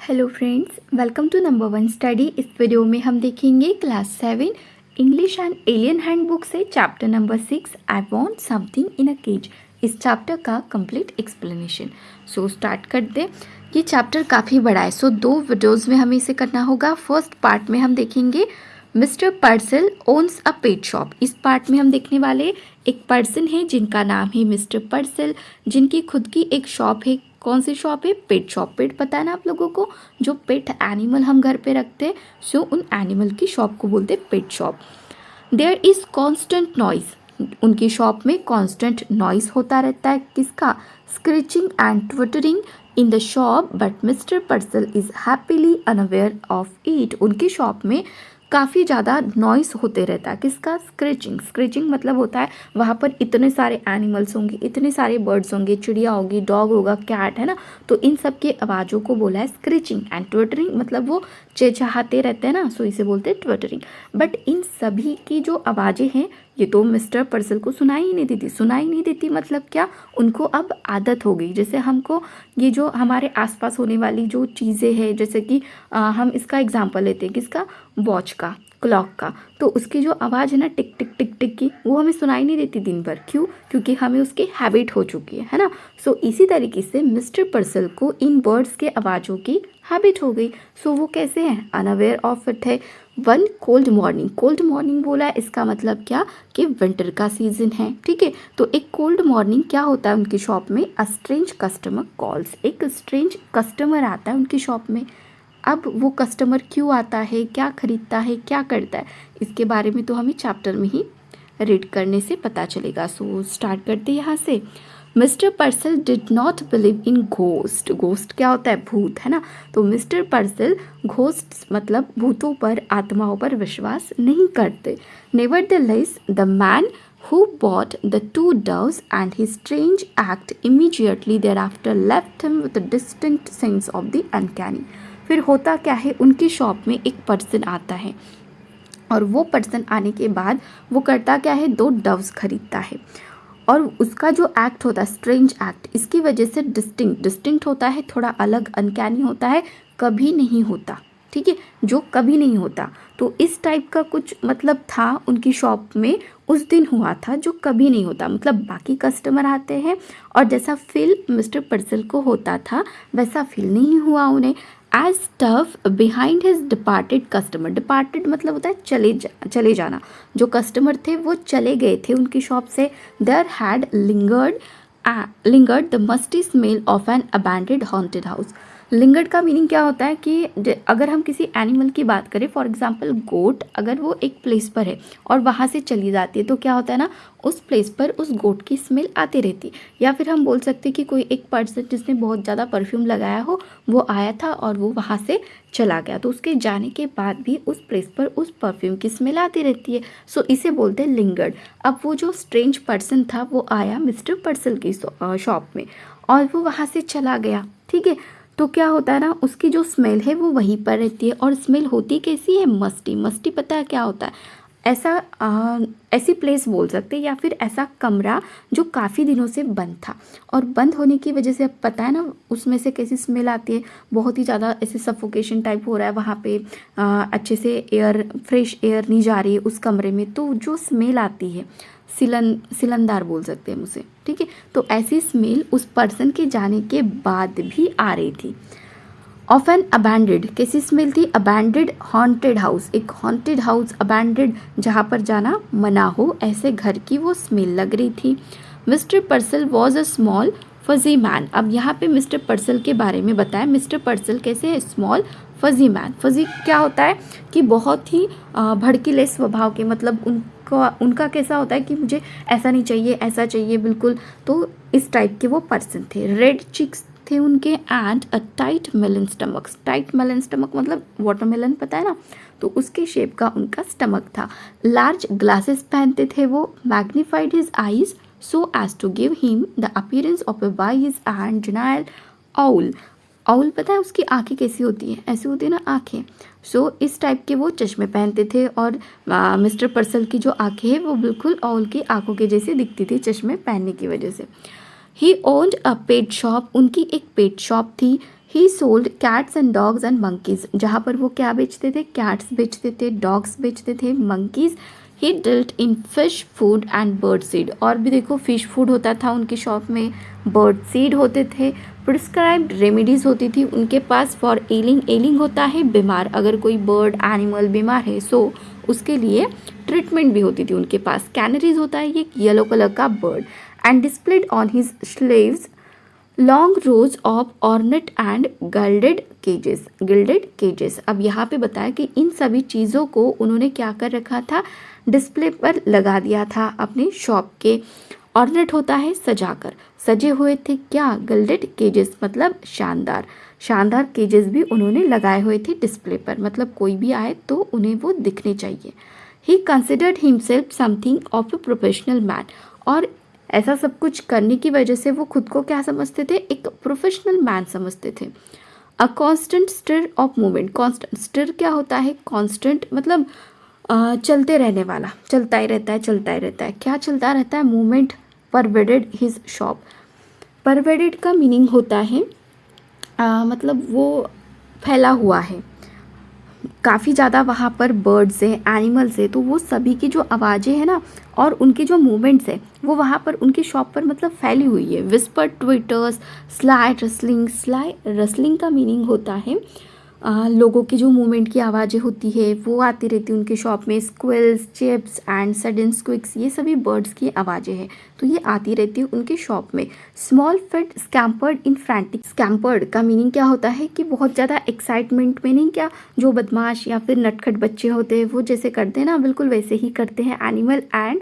Hello friends, welcome to number one study. इस video में हम देखेंगे class 7 English and alien handbook से chapter number 6 I want something in a cage. इस chapter का complete explanation. So start कर दे। ये चैप्टर काफ़ी बड़ा है, सो 2 वीडियोज़ में हमें इसे करना होगा। फर्स्ट पार्ट में हम देखेंगे mister पर्सल owns a pet shop. इस पार्ट में हम देखने वाले एक पर्सन है जिनका नाम है मिस्टर पर्सल, जिनकी खुद की एक शॉप है। कौन सी शॉप है? Pet shop. पेट पता है ना आप लोगों को, जो पेट एनिमल हम घर पे रखते हैं, सो उन एनिमल की शॉप को बोलते हैं pet shop. There is constant noise. उनकी शॉप में कॉन्स्टेंट नॉइज होता रहता है। किसका? Scratching and twittering in the shop, but mister Purcell is happily unaware of it. उनकी शॉप में काफ़ी ज़्यादा नॉइस होते रहता है। किसका? स्क्रेचिंग। स्क्रेचिंग मतलब होता है वहाँ पर इतने सारे एनिमल्स होंगे, इतने सारे बर्ड्स होंगे, चिड़िया होगी, डॉग होगा, कैट है ना, तो इन सब के आवाज़ों को बोला है स्क्रेचिंग। एंड ट्विटरिंग मतलब वो चहचहाते रहते हैं ना, सो इसे बोलते हैं ट्विटरिंग। बट इन सभी की जो आवाज़ें हैं ये तो मिस्टर पर्सल को सुनाई ही नहीं देती। सुनाई नहीं देती मतलब क्या? उनको अब आदत हो गई। जैसे हमको ये जो हमारे आसपास होने वाली जो चीज़ें हैं, जैसे कि हम इसका एग्जांपल लेते हैं, किसका? वॉच का, क्लॉक का। तो उसकी जो आवाज़ है ना, टिक टिक टिक टिक की, वो हमें सुनाई नहीं देती दिन भर। क्यों? क्योंकि हमें उसकी हैबिट हो चुकी है ना। सो इसी तरीके से मिस्टर पर्सल को इन वर्ड्स के आवाज़ों की हैबिट हो गई। सो वो कैसे हैं? अनअवेयर ऑफ इट है। One cold morning. Cold morning बोला है, इसका मतलब क्या? कि विंटर का सीजन है। ठीक है, तो एक कोल्ड मॉर्निंग क्या होता है उनकी शॉप में? A strange customer calls. एक स्ट्रेंज कस्टमर आता है उनकी शॉप में। अब वो कस्टमर क्यों आता है, क्या खरीदता है, क्या करता है, इसके बारे में तो हमें चैप्टर में ही रीड करने से पता चलेगा। सो स्टार्ट करते हैं यहाँ से। Mister पर्सल did not believe in ghost. Ghost क्या होता है? भूत, है ना। तो मिस्टर पर्सल घोस्ट मतलब भूतों पर, आत्माओं पर विश्वास नहीं करते। Nevertheless the man who bought the 2 doves and his strange act immediately thereafter left him with a distinct sense of the uncanny. फिर होता क्या है, उनकी शॉप में एक पर्सन आता है और वो पर्सन आने के बाद वो करता क्या है? 2 डव्स खरीदता है और उसका जो एक्ट होता है, स्ट्रेंज एक्ट, इसकी वजह से डिस्टिंक्ट होता है, थोड़ा अलग, अनकैनी होता है, कभी नहीं होता। ठीक है, जो कभी नहीं होता। तो इस टाइप का कुछ मतलब था उनकी शॉप में, उस दिन हुआ था जो कभी नहीं होता। मतलब बाकी कस्टमर आते हैं और जैसा फील मिस्टर पर्सल को होता था वैसा फील नहीं हुआ उन्हें। As tough behind his departed customer. Departed मतलब होता है चले जाना। जो कस्टमर थे वो चले गए थे उनकी शॉप से। There had lingered the musty smell of an abandoned haunted house. Lingered का मीनिंग क्या होता है कि अगर हम किसी एनिमल की बात करें, फॉर एग्जांपल गोट, अगर वो एक प्लेस पर है और वहाँ से चली जाती है तो क्या होता है ना, उस प्लेस पर उस गोट की स्मेल आती रहती है। या फिर हम बोल सकते हैं कि कोई एक पर्सन जिसने बहुत ज़्यादा परफ्यूम लगाया हो, वो आया था और वो वहाँ से चला गया, तो उसके जाने के बाद भी उस प्लेस पर उस परफ्यूम की स्मेल आती रहती है। सो इसे बोलते हैं लिंगर्ड। अब वो जो स्ट्रेंज पर्सन था वो आया मिस्टर पर्सल की शॉप में और वो वहाँ से चला गया। ठीक है, तो क्या होता है ना, उसकी जो स्मेल है वो वहीं पर रहती है। और स्मेल होती कैसी है? मस्टी। मस्टी पता है क्या होता है? ऐसी प्लेस बोल सकते हैं या फिर ऐसा कमरा जो काफ़ी दिनों से बंद था और बंद होने की वजह से अब पता है ना उसमें से कैसी स्मेल आती है। बहुत ही ज़्यादा ऐसे सफोकेशन टाइप हो रहा है वहाँ पे, अच्छे से एयर, फ्रेश एयर नहीं जा रही है उस कमरे में, तो जो स्मेल आती है सिलनदार बोल सकते हैं उसे। ठीक है, तो ऐसी स्मेल उस पर्सन के जाने के बाद भी आ रही थी। ऑफ एन अबैंडेड, कैसी स्मेल थी? Abandoned haunted house. एक हॉन्टेड हाउस, अबैंडेड जहाँ पर जाना मना हो, ऐसे घर की वो स्मेल लग रही थी। Mister पर्सल was a small fuzzy man. अब यहाँ पे मिस्टर पर्सल के बारे में बताया। मिस्टर पर्सल कैसे है? Small fuzzy man. फजी क्या होता है? कि बहुत ही भड़कीले स्वभाव के, मतलब उनका कैसा होता है कि मुझे ऐसा नहीं चाहिए, ऐसा चाहिए बिल्कुल। तो इस टाइप के वो पर्सन थे। रेड चिक्स थे उनके and a tight melon stomach. Tight melon stomach मतलब वाटरमेलन पता है ना, तो उसके शेप का उनका स्टमक था। लार्ज ग्लासेस पहनते थे वो। Magnified his eyes so as to give him the appearance of a wise and genial owl. Owl पता है उसकी आंखें कैसी होती हैं? ऐसी होती है ना आंखें। सो इस टाइप के वो चश्मे पहनते थे और मिस्टर पर्सल की जो आंखें हैं वो बिल्कुल आउल की आंखों के जैसे दिखती थी चश्मे पहनने की वजह से। ही ओन्ड अ पेट शॉप। उनकी एक पेट शॉप थी। ही sold cats and dogs and monkeys, जहाँ पर वो क्या बेचते थे, कैट्स बेचते थे, डॉग्स बेचते थे, monkeys. He dealt in fish food and bird seed, और भी देखो फिश फूड होता था उनकी शॉप में, बर्ड सीड होते थे। प्रिस्क्राइब्ड रेमेडीज़ होती थी उनके पास फॉर एलिंग, एलिंग होता है बीमार, अगर कोई बर्ड एनिमल बीमार है सो उसके लिए ट्रीटमेंट भी होती थी उनके पास। कैनरीज होता है ये येलो कलर का bird. And displayed on his sleeves long rows of ornate and gilded cages. अब यहाँ पे बताया कि इन सभी चीज़ों को उन्होंने क्या कर रखा था, डिस्प्ले पर लगा दिया था अपने शॉप के। ऑर्नेट होता है सजाकर, सजे हुए थे क्या, गिल्डेड केजेस मतलब शानदार, शानदार केजेस भी उन्होंने लगाए हुए थे डिस्प्ले पर, मतलब कोई भी आए तो उन्हें वो दिखने चाहिए। He considered himself something of a professional man, और ऐसा सब कुछ करने की वजह से वो खुद को क्या समझते थे, एक प्रोफेशनल मैन समझते थे। A constant stir of movement, constant stir क्या होता है, कॉन्स्टेंट मतलब चलते रहने वाला, चलता ही रहता है, चलता ही रहता है, क्या चलता रहता है, movement pervaded his shop. Pervaded का मीनिंग होता है मतलब वो फैला हुआ है, काफ़ी ज़्यादा वहाँ पर बर्ड्स हैं, एनिमल्स हैं, तो वो सभी की जो आवाज़ें हैं ना और उनके जो मूवमेंट्स हैं वो वहाँ पर उनकी शॉप पर मतलब फैली हुई है। Whisper twitters, sly rustling, sly rustling का मीनिंग होता है लोगों की जो मूवमेंट की आवाज़ें होती है वो आती रहती है उनके शॉप में। स्क्विल्स, चिप्स एंड सडन स्क्विक्स, ये सभी बर्ड्स की आवाज़ें हैं तो ये आती रहती है उनके शॉप में। स्मॉल फिट स्कैम्पर्ड इन फ्रैंटिक, स्कैम्पर्ड का मीनिंग क्या होता है कि बहुत ज़्यादा एक्साइटमेंट में, नहीं क्या जो बदमाश या फिर नटखट बच्चे होते हैं वो जैसे करते हैं ना, बिल्कुल वैसे ही करते हैं animal. And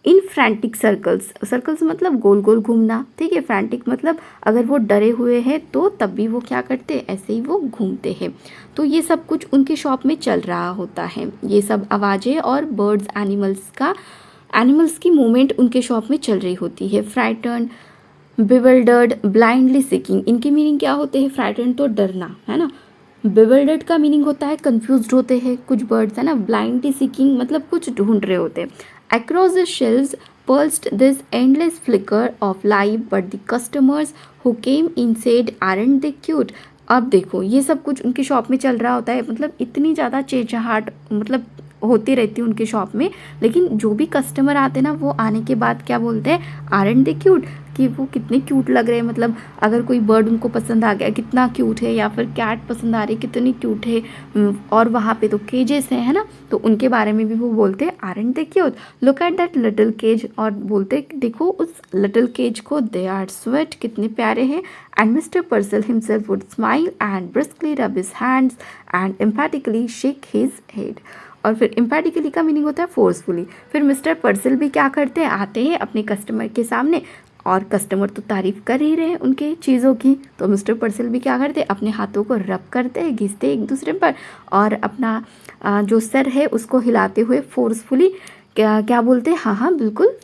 in frantic circles, circles मतलब गोल गोल घूमना, ठीक है। फ्रैंटिक मतलब अगर वो डरे हुए हैं तो तब भी वो क्या करते हैं, ऐसे ही वो घूमते हैं। तो ये सब कुछ उनके शॉप में चल रहा होता है, ये सब आवाज़ें और बर्ड्स, एनिमल्स की मूवमेंट उनके शॉप में चल रही होती है। फ्राइटन, बिविल्डर्ड, ब्लाइंडली सीकिंग, इनके मीनिंग क्या होते हैं, फ्राइटन तो डरना है ना, बिविल्डर्ड का मीनिंग होता है कंफ्यूज्ड होते हैं कुछ बर्ड्स है ना, ब्लाइंडली सीकिंग मतलब कुछ ढूंढ रहे होते हैं। Across the shelves pulsed this endless flicker of life, but the customers who came in said, "Aren't they cute?" अब देखो ये सब कुछ उनकी शॉप में चल रहा होता है, मतलब इतनी ज़्यादा चहचहाट मतलब होती रहती है उनके शॉप में, लेकिन जो भी कस्टमर आते हैं ना वो आने के बाद क्या बोलते हैं, आरंट दे क्यूट, कि वो कितने क्यूट लग रहे हैं। मतलब अगर कोई बर्ड उनको पसंद आ गया, कितना क्यूट है, या फिर कैट पसंद आ रही कितनी क्यूट है, और वहाँ पे तो केजेस हैं है ना, तो उनके बारे में भी वो बोलते हैं aren't they cute, look at that little cage, और बोलते देखो उस लिटिल केज को, दे आर स्वीट, कितने प्यारे हैं। And mister Purcell himself would smile and briskly rub his hands and emphatically shake his head, और फिर एम्पैथिकली का मीनिंग होता है फोर्सफुली। फिर मिस्टर पर्सल भी क्या करते हैं, आते हैं अपने कस्टमर के सामने, और कस्टमर तो तारीफ़ कर ही रहे हैं उनके चीज़ों की, तो मिस्टर पर्सल भी क्या करते हैं, अपने हाथों को रब करते हैं, घिसते एक दूसरे पर, और अपना जो सर है उसको हिलाते हुए फोर्सफुली क्या क्या बोलते हैं, हाँ हाँ बिल्कुल।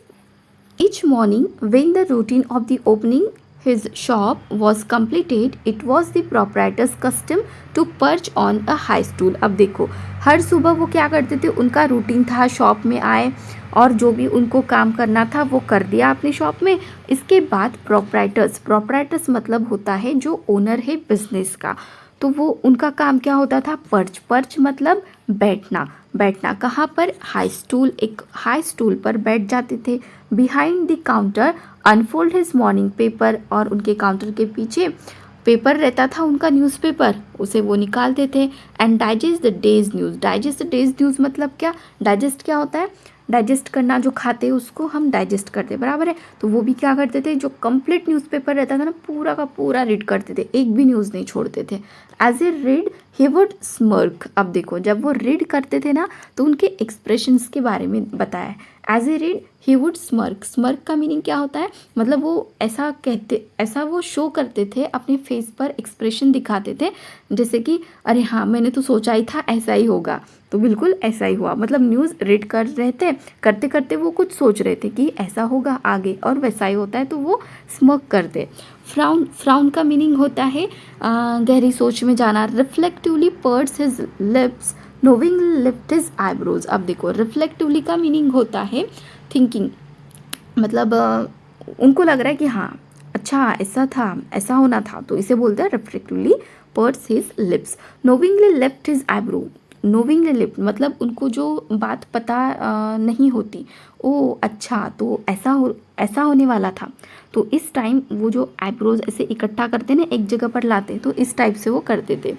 Each morning, when the routine of the opening his shop was completed, it was the proprietor's custom to perch on a high stool. अब देखो हर सुबह वो क्या करते थे, उनका रूटीन था, शॉप में आए और जो भी उनको काम करना था वो कर दिया अपनी शॉप में। इसके बाद प्रोप्राइटर्स मतलब होता है जो ओनर है बिजनेस का, तो वो उनका काम क्या होता था, पर्च मतलब बैठना कहाँ पर, हाई स्टूल, एक हाई स्टूल पर बैठ जाते थे। Behind the counter unfold his morning paper, और उनके काउंटर के पीछे पेपर रहता था उनका, न्यूज़पेपर, उसे वो निकालते थे। And digest the days news मतलब क्या, डाइजेस्ट क्या होता है, डाइजेस्ट करना, जो खाते हैं उसको हम डाइजेस्ट करते हैं, बराबर है। तो वो भी क्या करते थे, जो कंप्लीट न्यूज़पेपर रहता था ना पूरा का पूरा रीड करते थे, एक भी न्यूज़ नहीं छोड़ते थे। As a read he would smirk, अब देखो जब वो रीड करते थे ना तो उनके एक्सप्रेशंस के बारे में बताया। As a read he would smirk का मीनिंग क्या होता है, मतलब वो ऐसा वो शो करते थे, अपने फेस पर एक्सप्रेशन दिखाते थे, जैसे कि अरे हाँ मैंने तो सोचा ही था ऐसा ही होगा, तो बिल्कुल ऐसा ही हुआ। मतलब न्यूज़ रीड कर रहे थे, करते करते वो कुछ सोच रहे थे कि ऐसा होगा आगे, और वैसा ही होता है, तो वो स्मर्क करते। फ्राउन का मीनिंग होता है गहरी सोच में जाना। Reflectively purse his lips knowingly lift his eyebrows, अब देखो रिफ्लेक्टिवली का मीनिंग होता है थिंकिंग, मतलब उनको लग रहा है कि हाँ अच्छा ऐसा था, ऐसा होना था, तो इसे बोलते हैं reflectively purse his lips. Knowingly left his eyebrow, knowingly lift मतलब उनको जो बात पता नहीं होती, ओ अच्छा तो ऐसा होने वाला था। तो इस टाइम वो जो आईब्रोज ऐसे इकट्ठा करते ना, एक जगह पर लाते, तो इस टाइप से वो करते थे।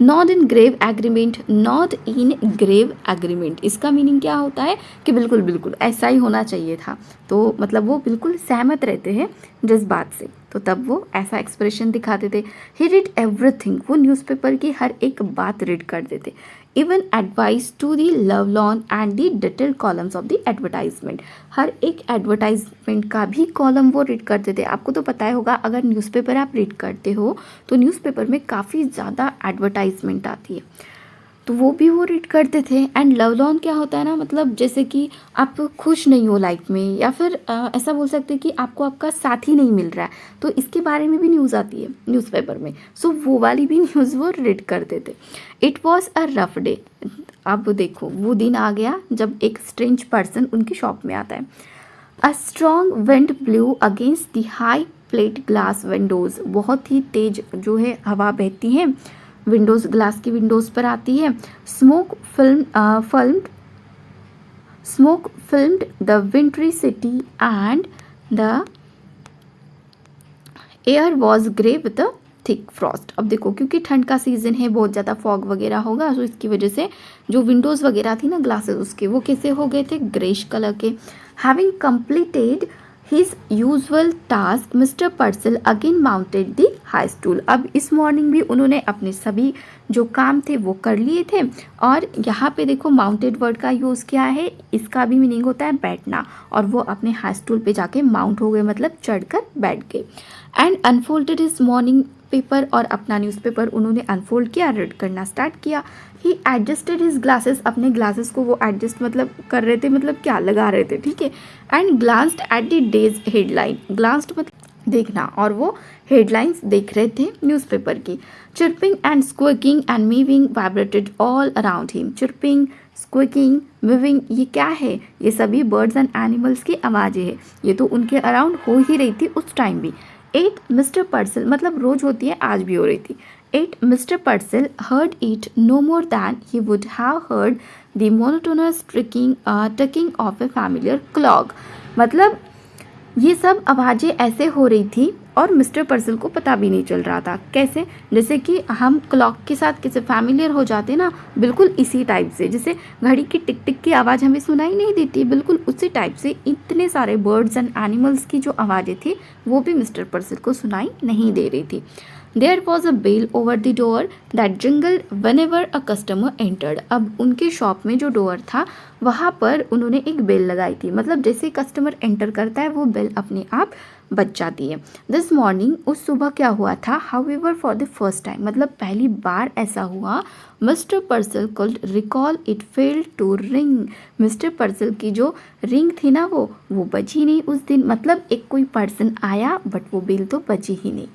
Not in grave agreement, not in grave agreement, इसका मीनिंग क्या होता है कि बिल्कुल बिल्कुल ऐसा ही होना चाहिए था। तो मतलब वो बिल्कुल सहमत रहते हैं जिस बात से, तो तब वो ऐसा एक्सप्रेशन दिखाते थे। ही रीड एवरीथिंग, वो न्यूज़पेपर की हर एक बात रीड करते थे। Even advice to the lovelorn and the detail columns of the advertisement, हर एक एडवर्टाइजमेंट का भी कॉलम वो रीड करते थे। आपको तो पता ही होगा, अगर न्यूज़पेपर आप रीड करते हो तो न्यूज़पेपर में काफ़ी ज़्यादा एडवर्टाइजमेंट आती है, तो वो भी वो रीड करते थे। एंड लव लॉन क्या होता है ना, मतलब जैसे कि आप खुश नहीं हो लाइफ में, या फिर ऐसा बोल सकते हैं कि आपको आपका साथी नहीं मिल रहा है, तो इसके बारे में भी न्यूज़ आती है न्यूज़पेपर में। सो वो वाली भी न्यूज़ वो रीड करते थे। It was a rough day, अब देखो वो दिन आ गया जब एक स्ट्रेंज पर्सन उनकी शॉप में आता है। A strong wind blue against the high plate glass Windows, बहुत ही तेज जो है हवा बहती है, विंडोज़ ग्लास की विंडोज़ पर आती है। Smoke filmed the विंट्री city and the air was grey with a thick Frost. अब देखो क्योंकि ठंड का सीजन है, बहुत ज़्यादा फॉग वगैरह होगा, तो इसकी वजह से जो विंडोज़ वगैरह थी ना ग्लासेस उसके, वो कैसे हो गए थे, ग्रेश कलर के। Having completed his usual task mister पर्सल again mounted the high stool, अब इस मॉर्निंग भी उन्होंने अपने सभी जो काम थे वो कर लिए थे। और यहाँ पे देखो माउंटेड वर्ड का यूज़ किया है, इसका भी मीनिंग होता है बैठना, और वो अपने हाई स्टूल पे जाके माउंट हो गए, मतलब चढ़कर बैठ गए। And unfolded his morning paper, और अपना न्यूज़पेपर उन्होंने अनफोल्ड किया, रीड करना स्टार्ट किया। ही एडजस्टेड हिज ग्लासेस, अपने ग्लासेस को वो एडजस्ट मतलब कर रहे थे, मतलब क्या लगा रहे थे, ठीक है। And glanced at the days headline, glanced मतलब देखना, और वो हेडलाइंस देख रहे थे न्यूज़पेपर की। Chirping and squeaking and mewing vibrated all around him, chirping squeaking moving, ये क्या है, ये सभी बर्ड्स एंड एनिमल्स की आवाज़ें हैं, ये तो उनके अराउंड हो ही रही थी उस टाइम भी। एट मिस्टर पर्सल मतलब रोज होती है, आज भी हो रही थी। At mister Purcell heard it no more than he would have heard the monotonous ticking of a familiar clock, मतलब ये सब आवाज़ें ऐसे हो रही थी और मिस्टर पर्सल को पता भी नहीं चल रहा था। कैसे, जैसे कि हम क्लॉक के साथ कैसे फैमिलियर हो जाते ना, बिल्कुल इसी टाइप से, जैसे घड़ी की टिक टिक की आवाज़ हमें सुनाई नहीं देती, बिल्कुल उसी टाइप से इतने सारे बर्ड्स एंड एनिमल्स की जो आवाज़ें थी वो भी मिस्टर पर्सल को सुनाई नहीं दे रही थी। There was a bell over the door that jingled whenever a customer entered, अब उनके शॉप में जो डोर था वहाँ पर उन्होंने एक बेल लगाई थी, मतलब जैसे कस्टमर एंटर करता है वो बेल अपने आप बच जाती है। दिस मॉर्निंग, उस सुबह क्या हुआ था, however for the first time, मतलब पहली बार ऐसा हुआ, mister Purcell could recall it failed to ring, mister Purcell की जो रिंग थी ना वो बजी नहीं उस दिन, मतलब एक कोई पर्सन आया बट वो बेल तो बजी ही नहीं।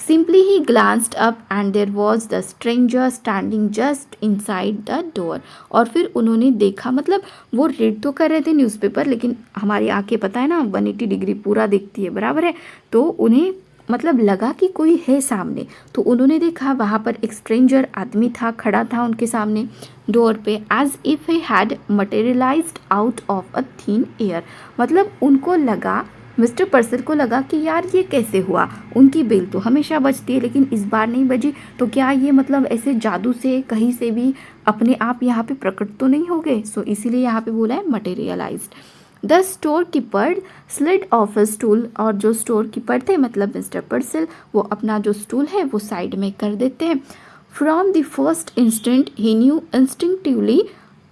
Simply he glanced up and there was the stranger standing just inside the door, और फिर उन्होंने देखा, मतलब वो रीड तो कर रहे थे न्यूज़पेपर, लेकिन हमारी आंखें पता है ना 180 डिग्री पूरा देखती है, बराबर है, तो उन्हें मतलब लगा कि कोई है सामने, तो उन्होंने देखा वहाँ पर एक स्ट्रेंजर आदमी था, खड़ा था उनके सामने डोर पे, as if he had materialised out of a thin air, मतलब उनको लगा, मिस्टर पर्सल को लगा कि यार ये कैसे हुआ, उनकी बेल तो हमेशा बजती है लेकिन इस बार नहीं बजी, तो क्या ये मतलब ऐसे जादू से कहीं से भी अपने आप यहाँ पे प्रकट तो नहीं हो गए। सो इसीलिए यहाँ पे बोला है materialised. The store keeper slid off a stool, और जो स्टोर कीपर थे मतलब मिस्टर पर्सल, वो अपना जो स्टूल है वो साइड में कर देते हैं। From the first instant he knew instinctively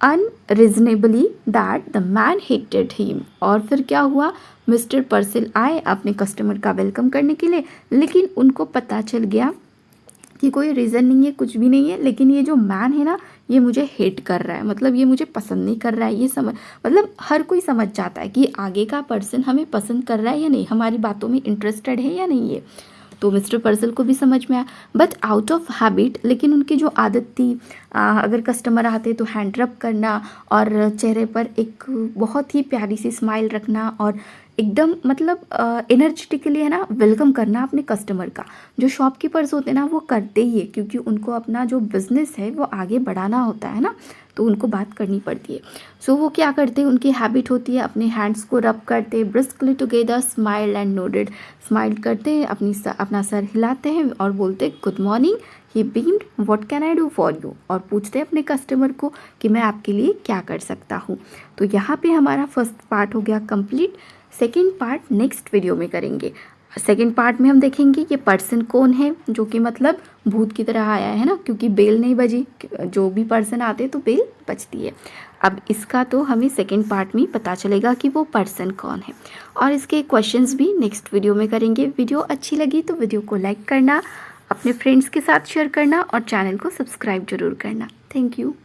unreasonably that the man hated him, और फिर क्या हुआ, मिस्टर पर्सल आए अपने कस्टमर का वेलकम करने के लिए, लेकिन उनको पता चल गया कि कोई रीज़न नहीं है, कुछ भी नहीं है, लेकिन ये जो मैन है ना ये मुझे हेट कर रहा है, मतलब ये मुझे पसंद नहीं कर रहा है, ये समझ, मतलब हर कोई समझ जाता है कि आगे का पर्सन हमें पसंद कर रहा है या नहीं, हमारी बातों में इंटरेस्टेड है या नहीं है, तो मिस्टर पर्सल को भी समझ में आया। बट आउट ऑफ हैबिट, लेकिन उनकी जो आदत थी, अगर कस्टमर आते तो हैंड रब करना और चेहरे पर एक बहुत ही प्यारी सी स्माइल रखना और एकदम मतलब एनर्जेटिकली है ना वेलकम करना अपने कस्टमर का। जो शॉपकीपर्स होते हैं ना वो करते ही है, क्योंकि उनको अपना जो बिज़नेस है वो आगे बढ़ाना होता है ना, तो उनको बात करनी पड़ती है। सो वो क्या करते हैं, उनकी हैबिट होती है अपने हैंड्स को रब करते, briskly together, smile and nodded. Smile करते हैं, अपना सर हिलाते हैं और बोलते हैं good morning. He beamed, what can I do for you, और पूछते हैं अपने कस्टमर को कि मैं आपके लिए क्या कर सकता हूँ। तो यहाँ पे हमारा फर्स्ट पार्ट हो गया complete. Second part next video में करेंगे। सेकेंड पार्ट में हम देखेंगे ये पर्सन कौन है जो कि मतलब भूत की तरह आया है ना, क्योंकि बेल नहीं बजी, जो भी पर्सन आते हैं तो बेल बजती है। अब इसका तो हमें सेकेंड पार्ट में पता चलेगा कि वो पर्सन कौन है, और इसके क्वेश्चंस भी नेक्स्ट वीडियो में करेंगे। वीडियो अच्छी लगी तो वीडियो को लाइक करना, अपने फ्रेंड्स के साथ शेयर करना और चैनल को सब्सक्राइब जरूर करना। Thank you.